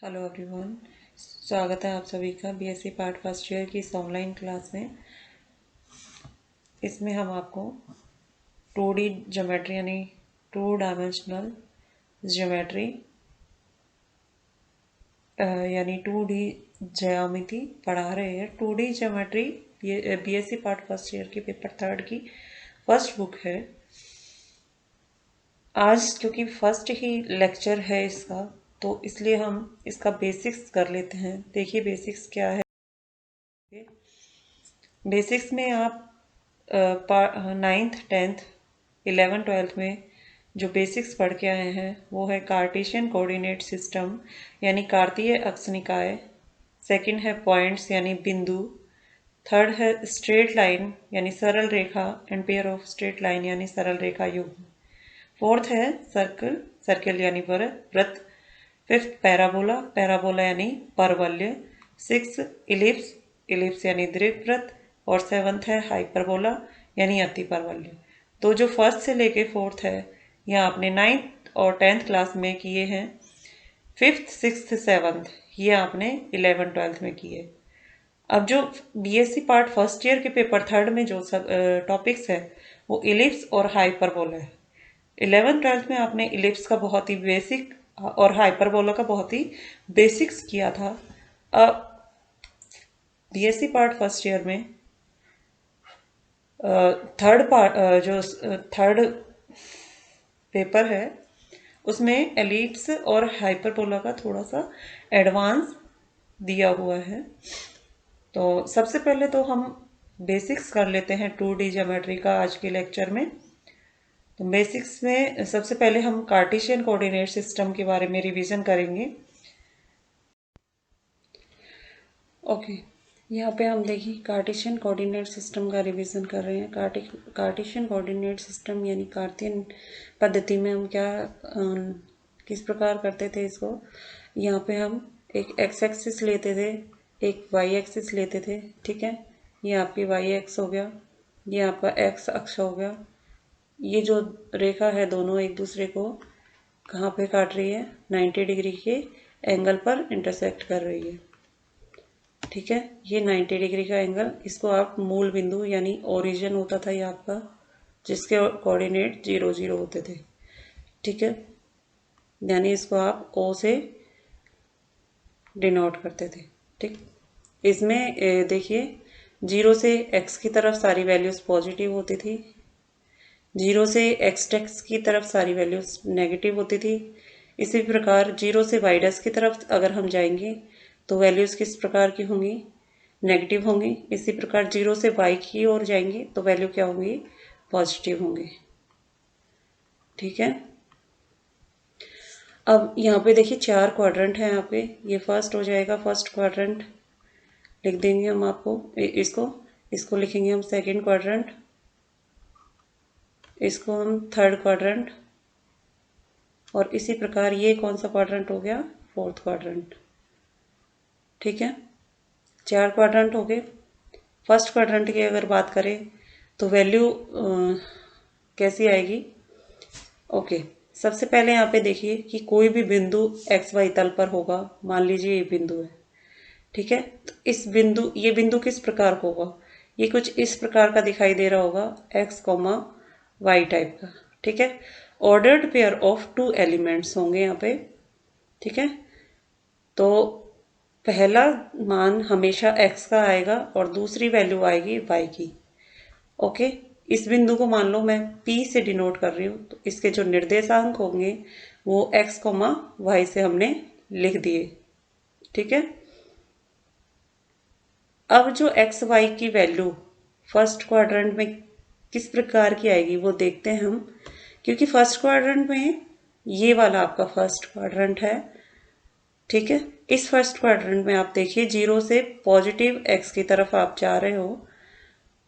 Hello everyone, स्वागत है आप सभी का बीएससी पार्ट फर्स्ट ईयर की इस ऑनलाइन क्लास में। इसमें हम आपको 2D ज्योमेट्री यानी 2 डायमेंशनल ज्योमेट्री यानी 2D ज्यामिति पढ़ा रहे हैं। 2D ज्योमेट्री ये बीएससी पार्ट फर्स्ट ईयर की पेपर 3 की फर्स्ट बुक है। आज क्योंकि फर्स्ट ही लेक्चर है इसका, तो इसलिए हम इसका बेसिक्स कर लेते हैं। देखिए बेसिक्स क्या है। बेसिक्स में आप 9th 10th 11th 12th में जो बेसिक्स पढ़ के आए हैं वो है कार्टेशियन कोऑर्डिनेट सिस्टम यानी कार्तीय अक्ष निकाय। सेकंड है पॉइंट्स यानी बिंदु। थर्ड है स्ट्रेट लाइन यानी सरल रेखा and pair of straight line यानी सरल रेखा युग्म। फोर्थ है सर्कल, सर्कल यानी वृत्त। फिफ्थ पैराबोला, पैराबोला यानी परवलय। सिक्स इलिप्स, इलिप्स यानी दीर्घवृत्त। और सेवंथ है हाइपरबोला यानी अति परवलय। तो जो फर्स्ट से लेके फोर्थ है यह आपने 9th और 10th क्लास में किए हैं। 5th 6th 7th ये आपने 11th 12th में किए। अब जो बीएससी पार्ट फर्स्ट ईयर के पेपर 3rd में जो सब टॉपिक्स है वो इलिप्स और हाइपरबोला है। 11th 12th में आपने इलिप्स का बहुत ही बेसिक और हाइपरबोला का बहुत ही बेसिक्स किया था। अब बीएससी पार्ट फर्स्ट ईयर में थर्ड पेपर है उसमें एलिप्स और हाइपरबोला का थोड़ा सा एडवांस दिया हुआ है। तो सबसे पहले तो हम बेसिक्स कर लेते हैं 2D ज्योमेट्री का आज के लेक्चर में। तो बेसिक्स में सबसे पहले हम कार्टेशियन कोऑर्डिनेट सिस्टम के बारे में रिवीजन करेंगे। ओके, यहाँ पे हम देखिए कार्टेशियन कोऑर्डिनेट सिस्टम का रिवीजन कर रहे हैं। कार्टेशियन कोऑर्डिनेट सिस्टम यानी कार्तीय पद्धति में हम क्या किस प्रकार करते थे इसको। यहाँ पे हम एक एक्स एक्सिस लेते थे, एक वाई एक्सिस लेते थे। ठीक है, ये आपकी वाई एक्स हो गया, ये आपका एक्स अक्ष हो गया। ये जो रेखा है दोनों एक दूसरे को कहाँ पे काट रही है, 90 डिग्री के एंगल पर इंटरसेक्ट कर रही है। ठीक है, ये 90 डिग्री का एंगल, इसको आप मूल बिंदु यानी ओरिजिन होता था ये आपका, जिसके कोऑर्डिनेट 0 0 होते थे। ठीक है, यानी इसको आप ओ से डिनोट करते थे। ठीक, इसमें देखिए 0 से x की तरफ सारी वैल्यूज पॉजिटिव होती थी, 0 से x की तरफ सारी वैल्यूज नेगेटिव होती थी। इसी प्रकार 0 से y की तरफ अगर हम जाएंगे तो वैल्यूज किस प्रकार की होंगी, नेगेटिव होंगी। इसी प्रकार 0 से y की ओर जाएंगे तो वैल्यू क्या होंगी, पॉजिटिव होंगी। ठीक है, अब यहाँ पे देखिए 4 क्वाड्रेंट है यहाँ पे। ये फर्स्ट हो जाएगा, फर्स्ट क्वाड्रेंट लिख देंगे हम आपको, इसको लिखेंगे हम सेकंड क्वाड्रेंट, इसको हम थर्ड क्वाड्रेंट, और इसी प्रकार ये कौन सा क्वाड्रेंट हो गया, फोर्थ क्वाड्रेंट। ठीक है, 4 क्वाड्रेंट हो गए। फर्स्ट क्वाड्रेंट की अगर बात करें तो वैल्यू कैसी आएगी। ओके, सबसे पहले यहाँ पे देखिए कि कोई भी बिंदु एक्स वाई तल पर होगा। मान लीजिए ये बिंदु है। ठीक है, तो ये बिंदु किस प्रकार का होगा, ये कुछ इस प्रकार का दिखाई दे रहा होगा, एक्स कॉमा वाई टाइप का। ठीक है, ऑर्डर्ड पेयर ऑफ 2 एलिमेंट्स होंगे यहाँ पे। ठीक है, तो पहला मान हमेशा x का आएगा और दूसरी वैल्यू आएगी y की। ओके, इस बिंदु को मान लो मैं P से डिनोट कर रही हूँ, तो इसके जो निर्देशांक होंगे वो x, y से हमने लिख दिए। ठीक है, अब जो x y की वैल्यू फर्स्ट क्वाड्रेंट में किस प्रकार की आएगी वो देखते हैं हम, क्योंकि फर्स्ट क्वाड्रेंट में ये वाला आपका फर्स्ट क्वाड्रेंट है। ठीक है, इस फर्स्ट क्वाड्रेंट में आप देखिए 0 से पॉजिटिव x की तरफ आप जा रहे हो,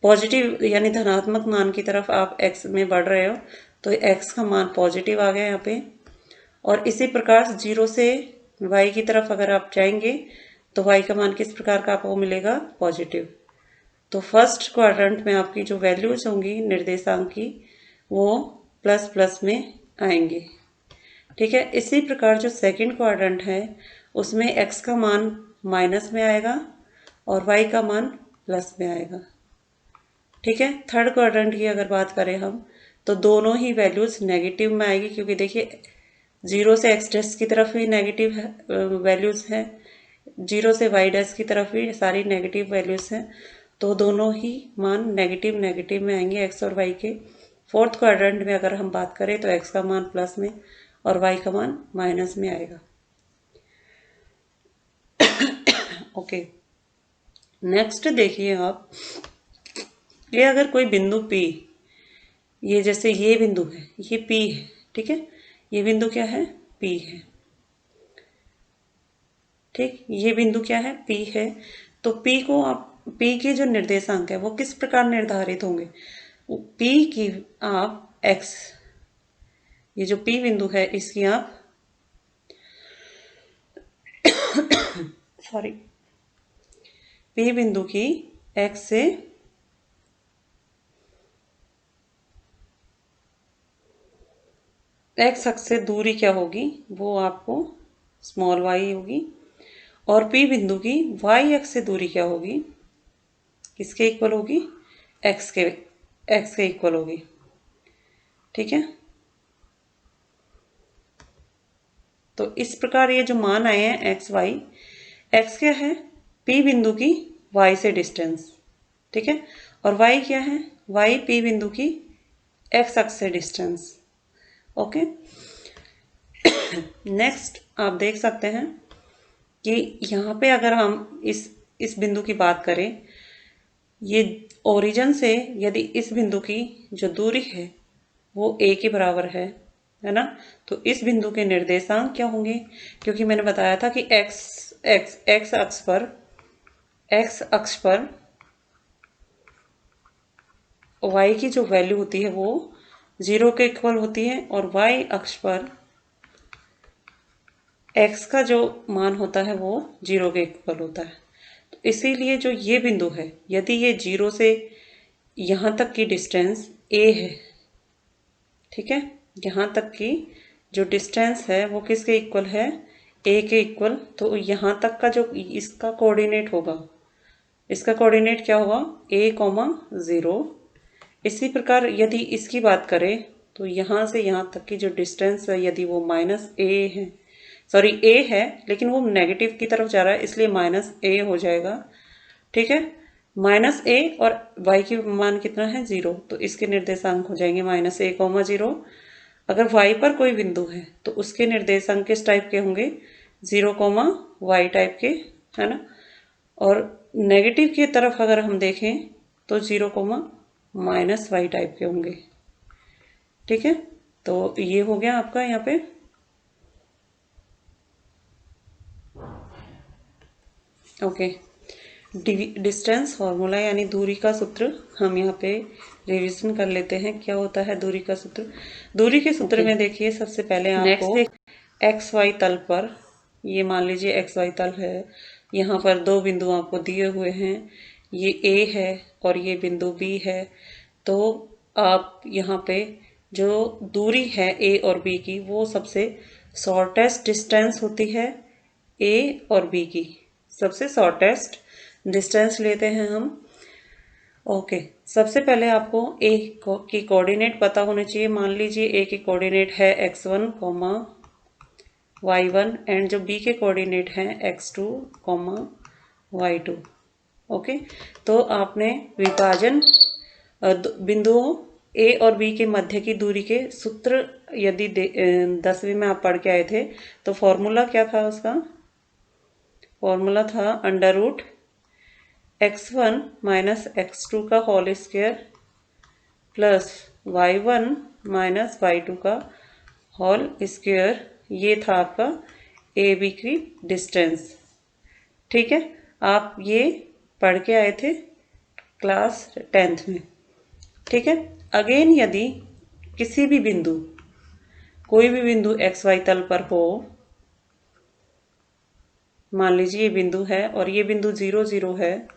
पॉजिटिव यानी धनात्मक मान की तरफ आप x में बढ़ रहे हो, तो x का मान पॉजिटिव आ गया यहाँ पे। और इसी प्रकार 0 से y की तरफ अगर आप जाएंगे तो y का मान किस प्रकार का आपको मिलेगा, पॉजिटिव। तो फर्स्ट क्वाड्रेंट में आपकी जो वैल्यूज होंगी निर्देशांक की वो प्लस प्लस में आएंगे। ठीक है, इसी प्रकार जो सेकंड क्वाड्रेंट है उसमें x का मान माइनस में आएगा और y का मान प्लस में आएगा। ठीक है, थर्ड क्वाड्रेंट की अगर बात करें हम तो दोनों ही वैल्यूज नेगेटिव में आएगी, क्योंकि देखिए 0 से x डैश की तरफ भी नेगेटिव वैल्यूज हैं, 0 से y डैश की तरफ भी सारी नेगेटिव वैल्यूज हैं, तो दोनों ही मान नेगेटिव नेगेटिव में आएंगे x और y के। फोर्थ क्वाड्रेंट में अगर हम बात करें तो x का मान प्लस में और y का मान माइनस में आएगा। ओके, नेक्स्ट देखिए आप, ये अगर कोई बिंदु P, ये जैसे ये बिंदु है, ये P है, ठीक है, ये बिंदु क्या है, P है। ठीक, ये बिंदु क्या है, P है। तो P को आप, P के जो निर्देशांक है वो किस प्रकार निर्धारित होंगे, P की आप x, ये जो P बिंदु है इसकी आप सॉरी, P बिंदु की x से x अक्ष से दूरी क्या होगी, वो आपको स्मॉल y होगी, और P बिंदु की y अक्ष से दूरी क्या होगी, किसके इक्वल होगी, x के इक्वल होगी। ठीक है, तो इस प्रकार ये जो मान आए हैं x y, x क्या है, P बिंदु की y से डिस्टेंस, ठीक है, और y क्या है, y P बिंदु की x अक्ष से डिस्टेंस। ओके, नेक्स्ट आप देख सकते हैं कि यहाँ पे अगर हम इस बिंदु की बात करें, ये ओरिजिन से यदि इस बिंदु की जो दूरी है वो a के बराबर है ना, तो इस बिंदु के निर्देशांक क्या होंगे, क्योंकि मैंने बताया था कि x अक्ष पर y की जो वैल्यू होती है वो 0 के इक्वल होती है, और y अक्ष पर x का जो मान होता है वो 0 के इक्वल होता है। तो इसीलिए जो ये बिंदु है, यदि ये 0 से यहाँ तक की डिस्टेंस a है, ठीक है, यहाँ तक की जो डिस्टेंस है वो किसके इक्वल है, a के इक्वल, तो यहाँ तक का जो इसका कोऑर्डिनेट होगा, इसका कोऑर्डिनेट क्या होगा, a,0। इसी प्रकार यदि इसकी बात करें तो यहाँ से यहाँ तक की जो डिस्टेंस है, यदि वो -a है, सॉरी a है, लेकिन वो नेगेटिव की तरफ जा रहा है इसलिए -a हो जाएगा। ठीक है, -a और y की मान कितना है, 0, तो इसके निर्देशांक हो जाएंगे -a, 0। अगर y पर कोई बिंदु है तो उसके निर्देशांक किस टाइप के होंगे, 0, y टाइप के, है ना। और नेगेटिव की तरफ अगर हम देखें तो 0, -y टाइप के होंगे। ठीक है, तो ये हो गया आपका यहाँ पे। ओके, डिस्टेंस फॉर्मूला यानी दूरी का सूत्र हम यहाँ पे रिवीजन कर लेते हैं। क्या होता है दूरी का सूत्र, दूरी के सूत्र में देखिए सबसे पहले आपको एक्स वाई तल पर, ये मान लीजिए एक्स वाई तल है, यहाँ पर दो बिंदु आपको दिए हुए हैं, ये ए है और ये बिंदु बी है। तो आप यहाँ पे जो दूरी है ए और बी की वो सबसे शॉर्टेस्ट डिस्टेंस होती है, ए और बी की सबसे शॉर्टेस्ट डिस्टेंस लेते हैं हम। ओके, सबसे पहले आपको ए की कोऑर्डिनेट पता होने चाहिए। मान लीजिए ए की कोऑर्डिनेट है x1, y1 एंड जो बी के कोऑर्डिनेट हैं x2, y2। ओके, तो आपने विभाजन बिंदुओं ए और बी के मध्य की दूरी के सूत्र यदि 10वीं में आप पढ़ के आए थे तो फॉर्मूला क्या था उसका, फॉर्मूला था √x1 - x2 का whole square plus y1 - y2 का होल स्क्वायर। ये था आपका ए बी की डिस्टेंस। ठीक है, आप ये पढ़ के आए थे क्लास 10th में। ठीक है, अगेन यदि किसी भी बिंदु, कोई भी बिंदु एक्स वाई तल पर हो, मान लीजिए ये बिंदु है और ये बिंदु 0, 0 है,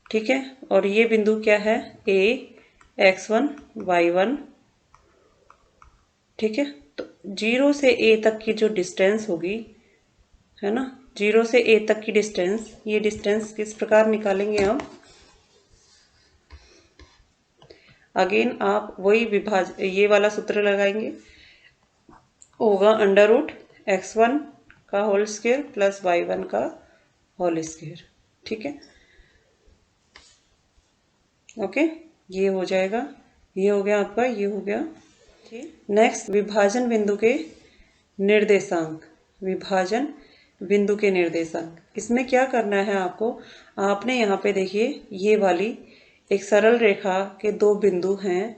ठीक है, और ये बिंदु क्या है, ए, x1, y1। ठीक है, तो 0 से a तक की जो डिस्टेंस होगी है ना। 0 से A तक की डिस्टेंस, ये डिस्टेंस किस प्रकार निकालेंगे हम? अगेन आप वही ये वाला सूत्र लगाएंगे, होगा √x1 का होल स्क्वायर प्लस y1 का होल स्क्वायर। ठीक है, ओके, ये हो जाएगा, ये हो गया आपका, ये हो गया। नेक्स्ट, विभाजन बिंदु के निर्देशांक। विभाजन बिंदु के निर्देशांक, इसमें क्या करना है आपको? आपने यहाँ पे देखिए, ये वाली एक सरल रेखा के दो बिंदु हैं।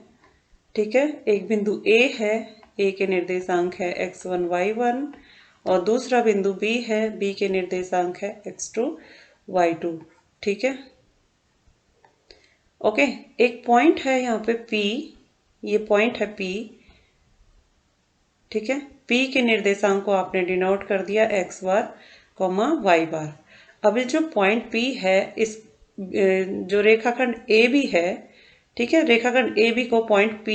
ठीक है, एक बिंदु A है, A के निर्देशांक है x1 y1, और दूसरा बिंदु B है, B के निर्देशांक है x2 y2। ठीक है, ओके। एक पॉइंट है यहाँ पे P, ये पॉइंट है P। ठीक है, P के निर्देशांक को आपने डिनोट कर दिया x बार, y बार। अब जो पॉइंट P है, इस जो रेखाखंड AB है, ठीक है, रेखाखंड AB को पॉइंट P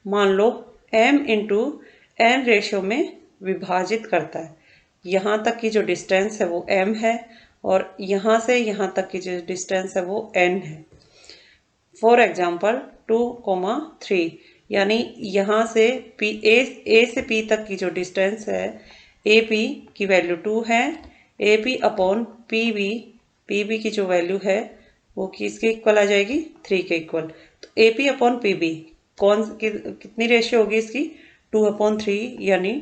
मान लो m इंटू n रेशियो में विभाजित करता है। यहाँ तक की जो डिस्टेंस है वो m है, और यहाँ से यहाँ तक की जो डिस्टेंस है वो n है। फॉर एग्जाम्पल 2,3, यानी यहाँ से A से P तक की जो डिस्टेंस है, AP की वैल्यू 2 है, AP अपॉन PB की जो वैल्यू है वो किसके इक्वल आ जाएगी? 3 के इक्वल। तो AP अपॉन PB कितनी रेशियो होगी इसकी? 2/3, यानी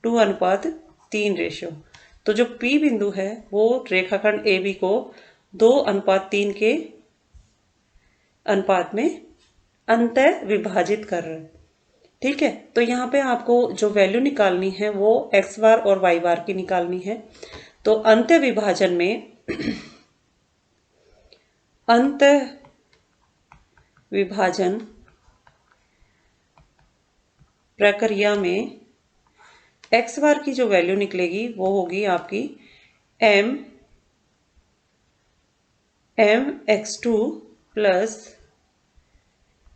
2:3 रेशियो। तो जो P बिंदु है वो रेखाखंड AB को 2:3 के अनुपात में अंतः विभाजित कर रहे हैं। ठीक है, तो यहाँ पे आपको जो वैल्यू निकालनी है वो x बार और y बार की निकालनी है। तो अंत्य विभाजन में अंत्य विभाजन प्रक्रिया में x बार की जो वैल्यू निकलेगी वो होगी आपकी mx2 plus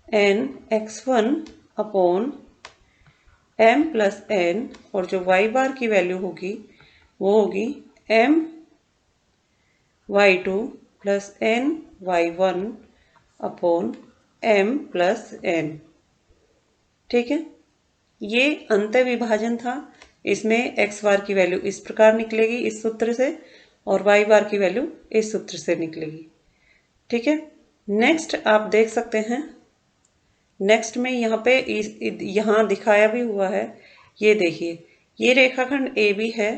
nx1 upon m plus n, और जो y बार की वैल्यू होगी वो होगी my2 plus ny1 upon m plus n। ठीक है, ये अंत्य विभाजन था। इसमें x बार की वैल्यू इस प्रकार निकलेगी इस सूत्र से, और y बार की वैल्यू इस सूत्र से निकलेगी। ठीक है, नेक्स्ट आप देख सकते हैं, नेक्स्ट में यहाँ पे यहाँ दिखाया भी हुआ है। ये देखिए, ये रेखाखंड AB है,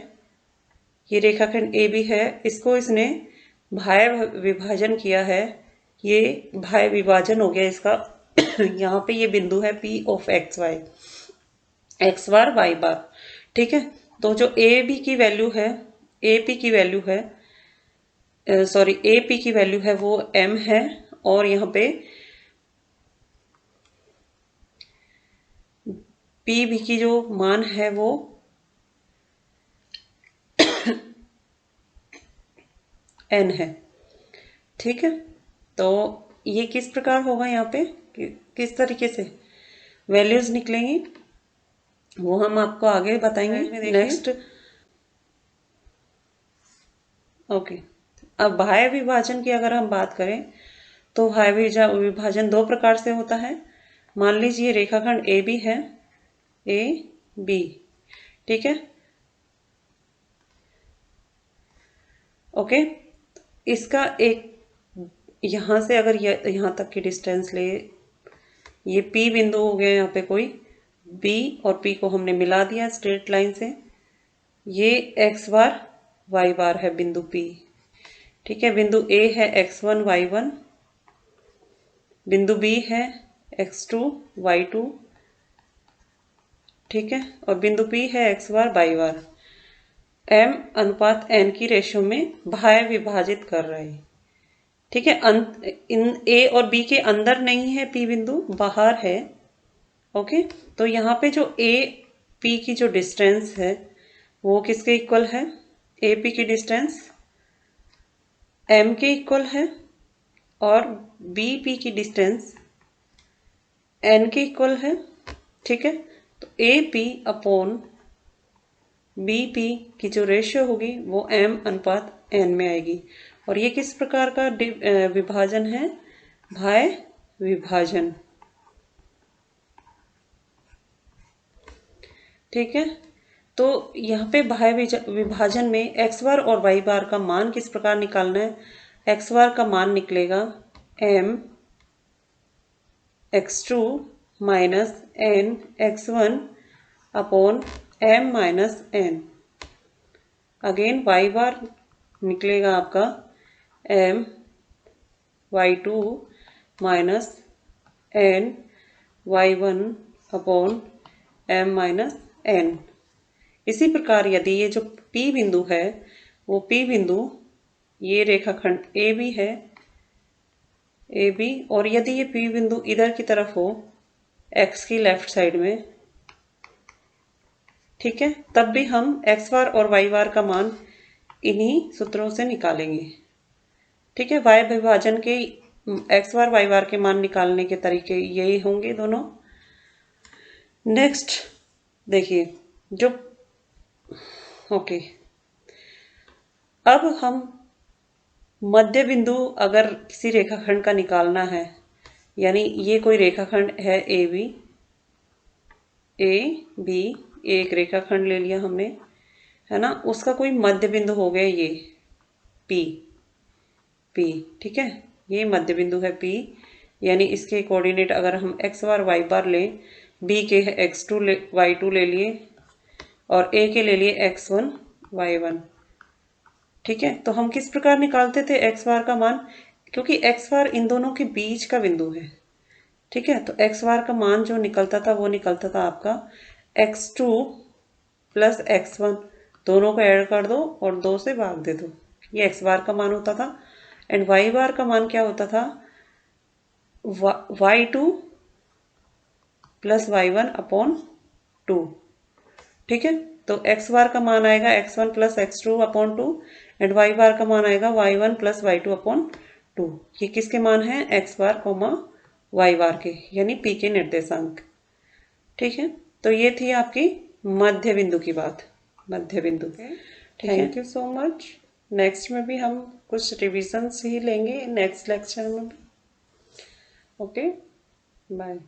ये रेखाखंड AB है, इसको इसने भाय विभाजन किया है। ये भाय विभाजन हो गया इसका। यहाँ पे ये बिंदु है P of x x bar y बार। ठीक है, तो जो AB की वैल्यू है, AP की वैल्यू है, सॉरी AP की वैल्यू है वो m है, और यहाँ पे PB की जो मान है वो n है। ठीक है, तो ये किस प्रकार होगा, यहाँ पे किस तरीके से वैल्यूज निकलेंगी वो हम आपको आगे बताएंगे। Next, okay. अब भाय विभाजन की अगर हम बात करें तो भाय विभाजन दो प्रकार से होता है। मान लीजिए रेखाखंड AB है, AB। ठीक है, ओके। इसका एक यहाँ से अगर यहाँ तक की डिस्टेंस ले, ये P बिंदु हो गया यहाँ पे कोई, B और P को हमने मिला दिया स्ट्रेट लाइन से। ये x बार y बार है बिंदु P। ठीक है, बिंदु A है x1 y1, बिंदु B है x2 y2। ठीक है, और बिंदु P है x बार y बार। m अनुपात n की रेशियो में भाय विभाजित कर रहे हैं। ठीक है, इन A और B के अंदर नहीं है P बिंदु, बाहर है। ओके, तो यहाँ पे जो A P की जो डिस्टेंस है वो किसके इक्वल है? A P की डिस्टेंस m के इक्वल है, और B P की डिस्टेंस n के इक्वल है। ठीक है, तो A P upon B P की जो रेशियो होगी वो m अनुपात n में आएगी। और ये किस प्रकार का विभाजन है? भाय विभाजन। ठीक है, तो यहाँ पे भाय विभाजन में एक्स बार और वाई बार का मान किस प्रकार निकालना है? एक्स बार का मान निकलेगा m x2 minus n x1 upon m minus n। Again Y bar निकलेगा आपका m y2 minus n y1 upon m minus n। इसी प्रकार यदि ये जो P बिंदु है वो P बिंदु ये रेखाखंड ए बी है, ए बी, और यदि ये P बिंदु इधर की तरफ हो x की लेफ्ट साइड में, ठीक है, तब भी हम x बार और y बार का मान इन्हीं सूत्रों से निकालेंगे। ठीक है, y विभाजन के x बार y बार के मान निकालने के तरीके यही होंगे दोनों। नेक्स्ट देखिए जो ओके, अब हम मध्य बिंदु अगर किसी रेखाखंड का निकालना है, यानी ये कोई रेखाखंड है ए बी, एक रेखाखंड ले लिया हमने, है ना, उसका कोई मध्य बिंदु हो गया ये पी, ठीक है, ये मध्य बिंदु है पी, यानी इसके कोऑर्डिनेट अगर हम एक्स बार वाई बार लें, बी के x2 y2 ले लिए और ए के ले लिए x1 y1। ठीक है, तो हम किस प्रकार निकालते थे एक्स बार का मान? क्योंकि एक्स बार इन दोनों के बीच का बिंदु है। ठीक है, तो एक्स बार का मान जो निकलता था वो निकलता था आपका x2 प्लस x1, दोनों को ऐड कर दो और 2 से भाग दे दो, ये एक्स बार का मान होता था। एंड वाई बार का मान क्या होता था? y2 plus y1 upon 2। ठीक है, तो x बार का मान आएगा x1 plus x2 upon 2 and y बार का मान आएगा y1 प्लस y2 अपॉन 2। ये किसके मान हैं? x बार कोमा y बार के, यानी p के निर्देशांक। ठीक है, तो ये थी आपकी मध्य बिंदु की बात, मध्य बिंदु। Thank you so much. Next में भी हम कुछ रिविजन्स ही लेंगे नेक्स्ट लेक्चर में भी। Okay, bye.